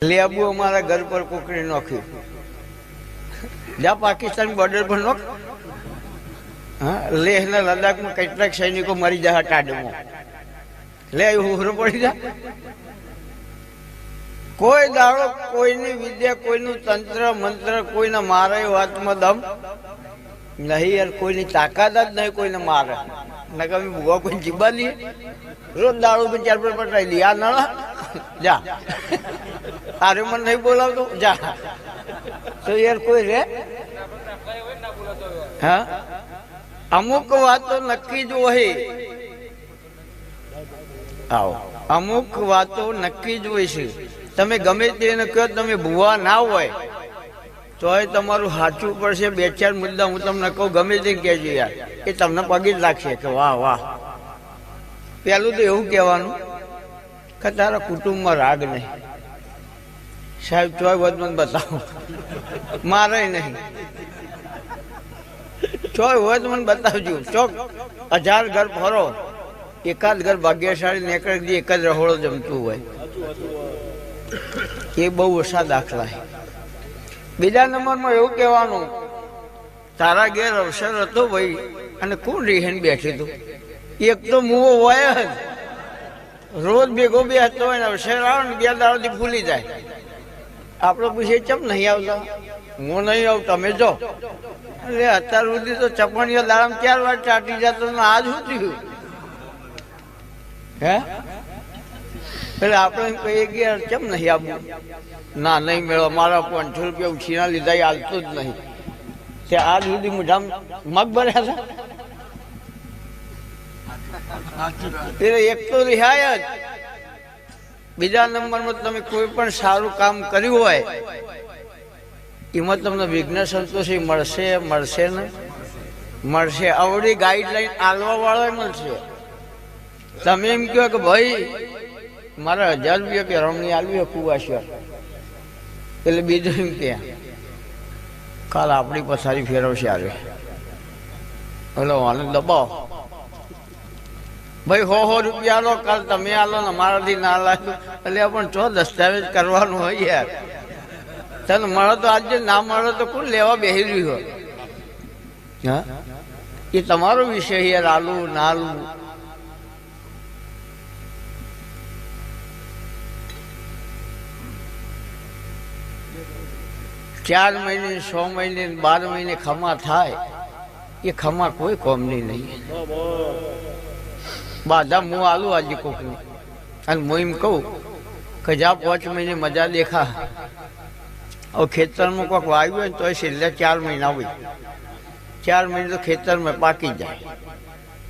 લેબુ અમારા ઘર પર કોકડી નોખ્યું, જા પાકિસ્તાન બોર્ડર પર નોખ. હા, લેહ ને લદ્દાખમાં કેટલાક સૈનિકો મરી જાય ટાઢમાં. લે ઉભરો પડી જા. કોઈ દાડો કોઈની વિદ્યા, કોઈનું તંત્ર મંત્ર કોઈને મારે વાતમાં દમ નહીં યાર. કોઈની તાકાત જ નહીં કોઈને મારે. નકર ભૂવા કોઈ જીબા લઈએ રોજ દાડો પણ ચાર પર પટાઈ દઈએ. આ નળા જા, અરે મને નહીં બોલાવતો જા. તો યાર કોઈ રે? હા, અમુક વાતો નક્કી જ હોય. આવો, અમુક વાતો નક્કી જ હોય છે. તમે ગમે તેને કહો, તમે ભૂવા ના હોય તોય તમારું સાચું પડશે. બે ચાર મુદ્દા હું તમને કહું, ગમે તે કહેજો યાર, એ તમને પગી જ લાગશે કે વાહ વાહ. પેલું તો એવું કહેવાનું કે તારા કુટુંબમાં રાગ નહીં. સાહેબ ચોય વધ મને બતાવો, મારે નહીં. ચોય વધ મને બતાવજો. ચોક 1000 ઘર ફરો, એકાદ ઘર ભાગ્યશાળી નીકળે, એક જ રહોળો જમતું હોય. એ બહુ ઓછા દાખલા. બીજા નંબરમાં એવું કહેવાનું, તારા ઘેર અવસર હતો ભાઈ, અને કોણ રીહેન બેઠી તું? એક તો મુવો હોય જ, રોજ ભેગો બે હતો હોય ને અવસર આવે ને 2 દાડાથી ભૂલી જાય. આપણે પૂછીએ ચમ નહીં આવતા? હું નહીં આવું, તમે જો. એટલે અત્યાર સુધી તો ચપણીઓ દાડામાં 4 વાર ચાટી જતો ને આજ શું થયું? હે, એટલે આપણે કહીએ કે યાર કેમ નહીં આવવું? ના, નહીં મેળવો. મારા 500 રૂપિયા ઉછીના લીધા એ હાલતું જ નહીં. તે આજ સુધી મોઢામાં મગ ભર્યા હતા. એટલે એક તો રિહાય જ. બીજા નંબરમાં તમે કોઈ પણ સારું કામ કર્યું હોય એમાં તમને વિઘ્ન સંતોષી મળશે ને મળશે. આવડી ગાઈડલાઈન આલવા વાળા મળશે. તમે એમ કહો કે ભાઈ મારે 1000 રૂપિયા પેરવણી આલવી કુવાશ્વર, એટલે બીજું એમ કે કાલ આપણી પથારી ફેરવશે આવે. એટલે આને દબાવો ભાઈ, 100 રૂપિયા લો, કાલ તમે આલો ને મારાથી ના લાગ્યું. એટલે પણ ચો દસ્તાવેજ કરવાનું હોય યાર. તને મળો તો આજે, ના મળો તો કોણ લેવા બેસી રહ્યું હોય? હા, એ તમારો વિષય યાર. આલું ના આલું ચાર મહિને 6 મહિને 12 મહિને ખમા થાય, એ ખમા કોઈ કોમની નહીં. બાધા હું આલું આજે કોકને, અને હું એમ કહું કે જા 5 મહિને મજા દેખા. હવે ખેતરમાં કોઈક વાવ્યું હોય ને તો છેલ્લા 4 મહિના હોય. 4 મહિને તો ખેતરમાં પાકી જાય.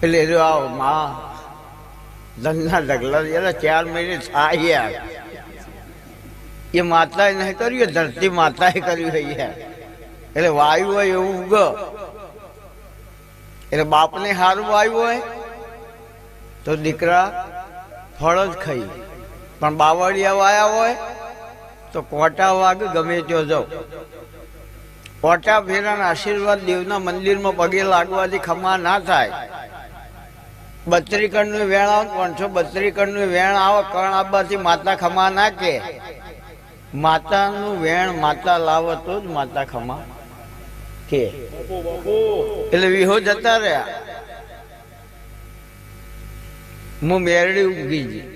એટલે જો આવો માં ધનના ઢગલા, 4 મહિને થાય યાર. એ માતાએ નહીં કર્યું, ધરતી માતાએ કર્યું હોય યાર. એટલે વાયુ હોય એવું ઉગ. એટલે બાપને સારું વાયુ હોય તો દીકરા ફળ જ ખાઈ. પણ બાવળિયા વાયા હોય તો કોટા વાગ ગમે ત્યાં જાઓ. કોટા ફેરાના આશીર્વાદ દેવના મંદિરમાં પગે લાગવાથી ખમા ના થાય. 32 કણનું વેણ આવે, 532 કણનું વેણ આવે, કણ આવવાથી માતા ખમા ના કે. માતાનું વેણ માતા લાવે તો જ માતા ખમા કે. એટલે વિહો જતા રહ્યા. હું મેરડી ઉગી ગઈ.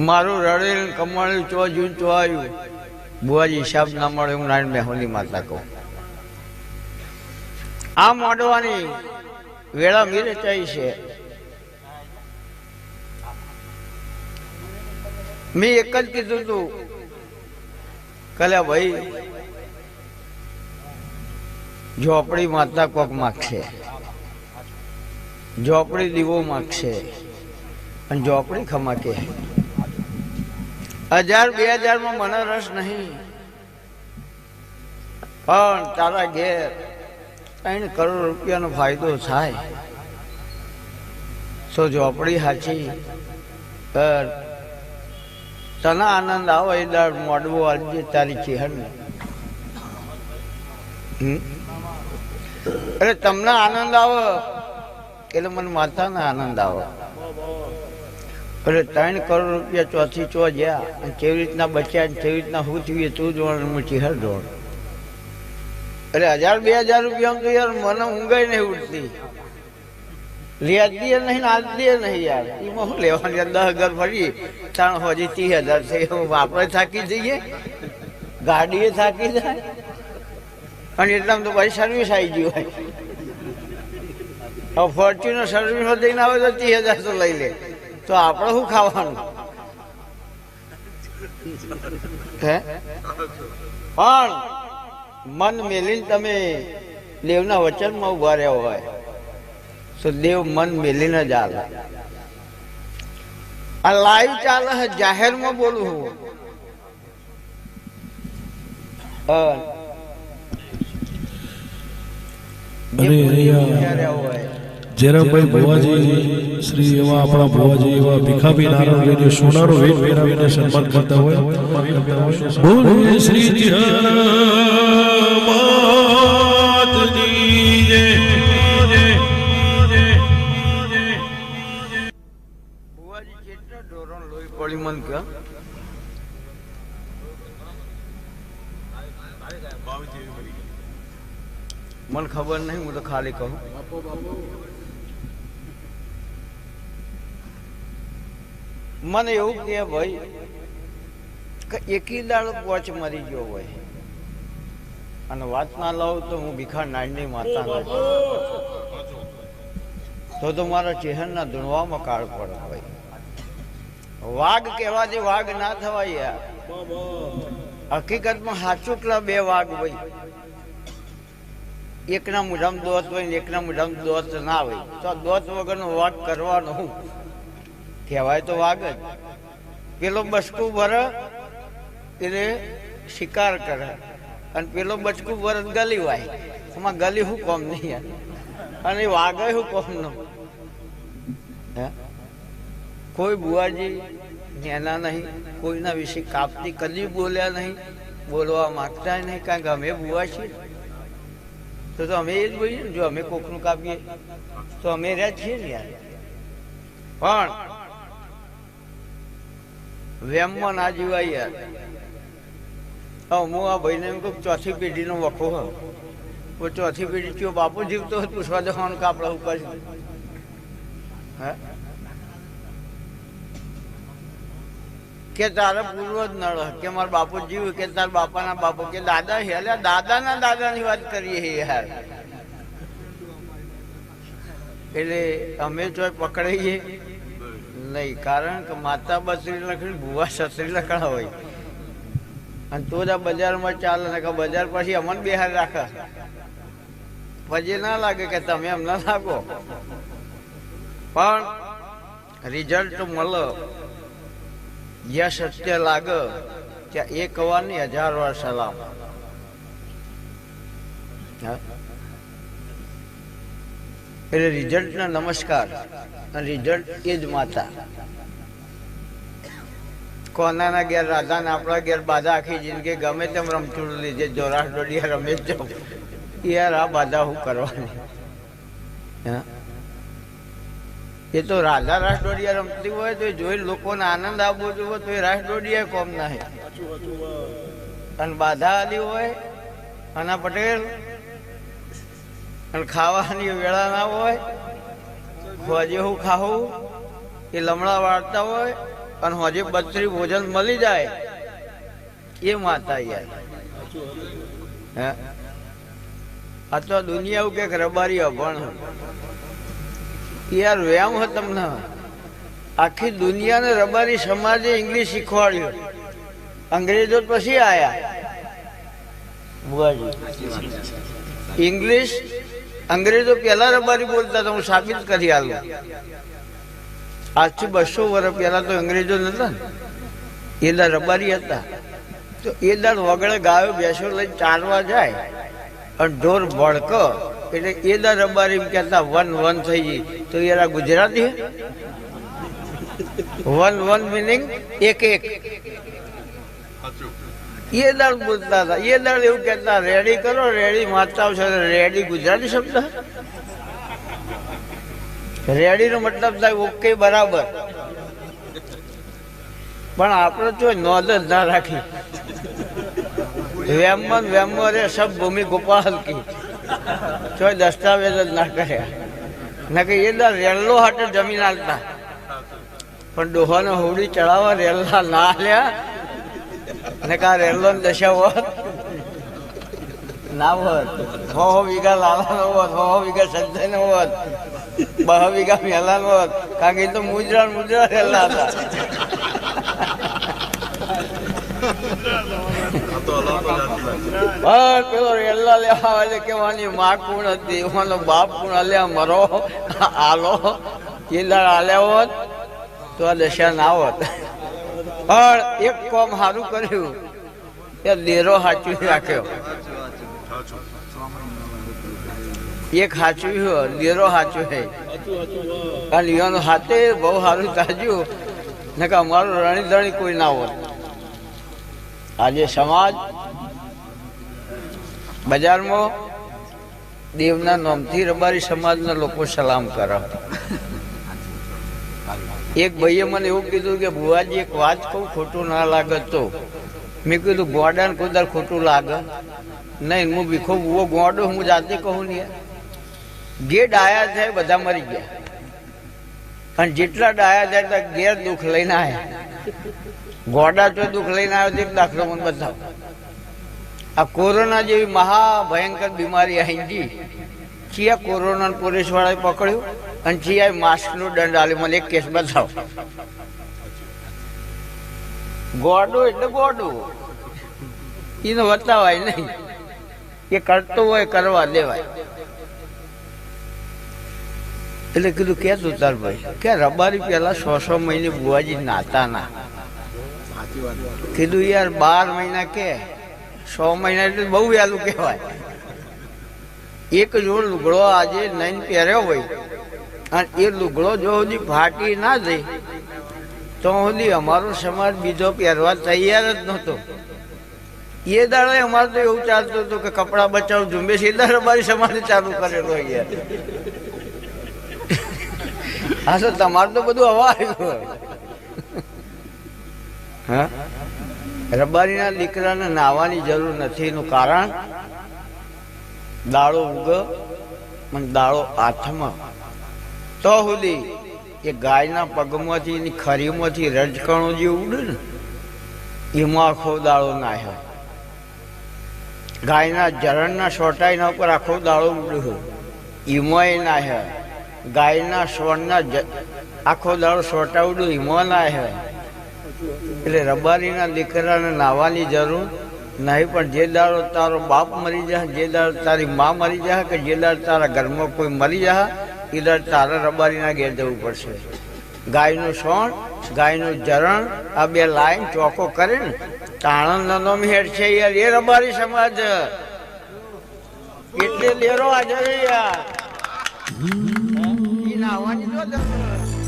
મારું રડેલ કમાણ્યું ચો જૂન ચો આવ્યું. બુઆજી હિસાબ ના મળે. હું નારાયણ મેહોની માતા કહું. આ મોડવાની વેળા મીરે ચાઈ છે. મેં એક જ કીધું તું, કલ્યા ભાઈ ઝોપડી માતા કોક માગશે, ઝોપડી દીવો માગશે, અને ઝોપડી ખમા કે. 1000 2000 માં મને રસ નહીં, પણ તારા ઘેર 3 કરોડ રૂપિયાનો ફાયદો થાય તો ઝોપડી સાચી કર. તને આનંદ આવે એ દાડ મોડવું આજે તારી ચેહર ને. એટલે તમને આનંદ આવે એટલે મને માતાને આનંદ આવે. એટલે 3 કરોડ રૂપિયા ચોથી ચો ગયા અને કેવી રીતના બચ્યા કેવી રીતના શું થયું તું જોવાનું મૂકી હર જોડ. એટલે 1000-2000 રૂપિયા તો યાર મને ઊંઘાઈ નહીં ઉઠતી. લેતી નહીં નાચતી નહીં યાર. એમાં શું લેવાની 10 ઘર ફરી 3 હજી 30,000 થઈ. આપણે થાકી જઈએ, ગાડીએ થાકી જાય અને એટલામાં તો ભાઈ સર્વિસ આવી ગયું હોય. હવે ફોર્ચ્યુનર સર્વિસમાં જઈને આવે તો 30,000 તો લઈ લે. તો આપણે શું ખાવાનું? હે પણ મન મેલીને તમે દેવના વચનમાં ઉભા રહ્યા હોય તો દેવ મન મેલીને જ હાલે. આ લાઈવ ચાલે છે, જાહેરમાં બોલું હું. જયરામભાઈ ભુવાજી શ્રી એવા આપણા ભુવાજી એવા ભીખાભી નારાયણ રેડિયો સોનારો વેટ પહેરાવીને સન્માન કરતા હોય. બોલ શ્રી માતજી જય. ભુવાજી કેટલા ધોરણ લોહી પડી મન કે મને ખબર નહીં, હું તો ખાલી કહું. મને એવું કે ભાઈ કે એકી દાડો પોચ મરી ગયો હોય અને વાત ના લાવું તો હું ભીખા નાડની માતા તો મારા ચહેરના ધૂણવામાં કાળ પડે ભાઈ. વાઘ કહેવાથી વાઘ ના થવાય યાર. હકીકતમાં હાચુકલા 2 વાઘ ભાઈ. એકના મોઢામાં દોત હોય ને એકના મોઢામાં દોત ના હોય તો દોત વગરનો વાઘ કરવાનો હું કહેવાય તો વાઘ જ. પેલો બચકું ભરે એટલે શિકાર કરે અને પેલો બચકું ભરે ગલી વાય. એમાં ગલી શું કોમ નહીં યાર, અને વાઘ શું કોમ નો. હે કોઈ બુવાજી નેના નહીં, કોઈના વિશે કાપતી કદી બોલ્યા નહીં, બોલવા માંગતા નહીં, કારણ કે અમે બુવા છીએ તો અમે એ જ બોલીએ ને. જો અમે કોકનું કાપીએ તો અમે રહ્યા છીએ ને યાર. પણ વેમમાં ના જીવાય યાર. હું આ ભાઈને એમ કહું 4થી પેઢીનો વખો હોય. 4થી પેઢી કયો બાપુ જીવતો હોય પૂછવા દેવાનું કે આપણે ઉપર. હે કે તારે પૂર્વ જ નળ કે મારા બાપુ જીવ કે તારા બાપાના બાપુ કે દાદા હેલે દાદાના દાદાની વાત કરીએ યાર. એટલે અમે તો પકડાઈએ નહીં, કારણ કે માતા બસરી લખણી ભુવા સસરી લખણા હોય અને તો જ આ બજારમાં ચાલે ને કે બજાર પછી અમને બેહાર રાખે. પછી ના લાગે કે તમે એમ ના લાગો, પણ રિઝલ્ટ મળે. જ્યાં સત્ય લાગે ત્યાં 1 વાર ની 1000 વાર સલામ. એટલે રિઝલ્ટ ના નમસ્કાર. રિઝલ્ટ એ જ માતા. કોનાના ઘેર રાધા ને આપણા ઘેર બાધા આખી જિંદગી ગમે તેમ રમચૂડ લીધે જોરાશ દોડિયા રમે જ જાઉં યાર. આ બાધા શું કરવાની? એ તો રાધા રાસ દોડિયા રમતી હોય તો જોઈ લોકોને આનંદ આપવો જોઈએ તો એ રાસ દોડિયા કોમ ના. અને બાધા આલી હોય આના પટેલ અને ખાવાની વેળા ના હોય, હોજે હું ખાવું એ લમણા વાળતા હોય અને હોજે બત્રી ભોજન મળી જાય એ માતા યાર. હે આ તો દુનિયા એવું કે રબારી અભણ યાર. વ્યામ હોય તમને. આખી દુનિયાને રબારી સમાજે ઇંગ્લિશ શીખવાડ્યું. અંગ્રેજો પછી આયા બુઆજી. ઇંગ્લિશ અંગ્રેજો પહેલા રબારી બોલતા હતા. હું સાબિત કરી આલું. આજથી 200 વર્ષ પહેલા તો અંગ્રેજો નતા ને, એ દાડ રબારી હતા. તો એ દાડ વગડે ગાયો બેસો લઈને ચારવા જાય અને ઢોર ભડક એટલે એ દાડ રબારી કહેતા 1-1 થઈ ગઈ. તો યાર ગુજરાતી 1-1 મિનિંગ 1-1. એ દાડ બોલતા હતા. એ દાડ એવું કહેતા રેડી કરો રેડી માતા છે. રેડી ગુજરાતી શબ્દ. રેડી નો મતલબ થાય ઓકે બરાબર. પણ આપણે જો નોંધ જ ના રાખી વેમો રે સબ ભૂમિ ગોપાલ કી જો દસ્તાવેજ જ ના કર્યા ના કે એ રેલ્લો હાટે જમીન હાલતા પણ ડોહાને હોડી ચડાવવા રેલ્લા ના હાલ્યા ને કા રેલ્લો દશા હોત ના હોત 6 વીઘા લાલાનો હોત 6 વીઘા સંજયનો હોત 2 વીઘા મેલાનો હોત કારણ કે તો મુજરા રેલ્લા હતા પેલો રેલ્લા લેવા એટલે કેવાની માં કોણ હતી એનો બાપ કોણ હાલ્યા મરો આલો કેદાર હાલ્યા હોત તો આ દશા ના હોત પણ એક કામ સારું કર્યું એ દેરો સાચવી રાખ્યો એક સાચવ્યું દેરો સાચવે અને એનું હાથે બહુ સારું તાજ્યું ને કે અમારું રણીધણી કોઈ ના હોત આજે સમાજ બજારમાં દેવના નામથી રબારી સમાજના લોકો સલામ કરે એક ભાઈએ મને એવું કીધું કે બુવાજી એક વાત કહું ખોટું ના લાગે તો મેં કીધું ગોડાને કોઈ ખોટું લાગે નહીં હું ભીખો બુવો ગોડો હું જાતે કહું નહીં જે ડાયા થાય બધા મરી ગયા અને જેટલા ડાયા થાય ત્યાં ઘેર દુઃખ લઈને આવ્યા ગોડા જો દુઃખ લઈને આવ્યો તો એક દાખલો મને બતાવો આ કોરોના જેવી મહાભયંકર બીમારી આવી ગઈ ચિયા કોરોના પોલીસ વાળાએ પકડ્યું અને ચિયા માસ્કનો દંડ આલ્યો મને એક કેસ બતાવો ગોડો એટલે ગોડો એને બતાવાય નહીં એ કરતો હોય કરવા દેવાય એટલે કીધું કે ઉતારભાઈ કે રબારી પેલા 100 મહિને બુવાજી નાતા ના કીધું યાર 12 મહિના કે 100 મહિના એટલે બહુ વહેલું કહેવાય એક જોડ લુગડો આજે નહીં પહેર્યો હોય અને એ લુગડો જો સુધી ફાટી ના જાય તો સુધી અમારો સમાજ બીજો પહેરવા તૈયાર જ નહોતો એ દાડે અમારે તો એવું ચાલતું હતું કે કપડા બચાવ ઝુંબેશ એ દાડે અમારી સમાજે ચાલુ કરેલો યાર હા તો તમારું તો બધું હવા આવ્યું હા રબારીના દીકરાને નાહવાની જરૂર નથી એનું કારણ દાડો ઉગ અને દાડો હાથમાં તો સુધી એ ગાયના પગમાંથી એની ખરીમાંથી રજકણો જે ઉડે ને એમાં આખો દાડો નાહ્યો ગાયના જરણના સોટાઈના ઉપર આખો દાડો ઉડ્યો એમાં નાહ્યો ગાયના સોણના આખો દાડો સોટા ઉડ્યું એમાં નાહ્યો એટલે રબારીના દીકરાને નાહવાની જરૂર નહીં પણ જે દાડો તારો બાપ મરી જાય જે દાડો તારી મા મરી જાય કે જે દાડો તારા ઘરમાં કોઈ મરી જાય એ દાડો તારા રબારીના ઘેર જવું પડશે ગાયનું સોણ ગાયનું જરણ આ બે લાઈન ચોખ્ખો કરે ને તાણંદનો નામ હેડ છે યાર એ રબારી સમાજ એટલે લેરો હાજર યાર એ નાહવાની તો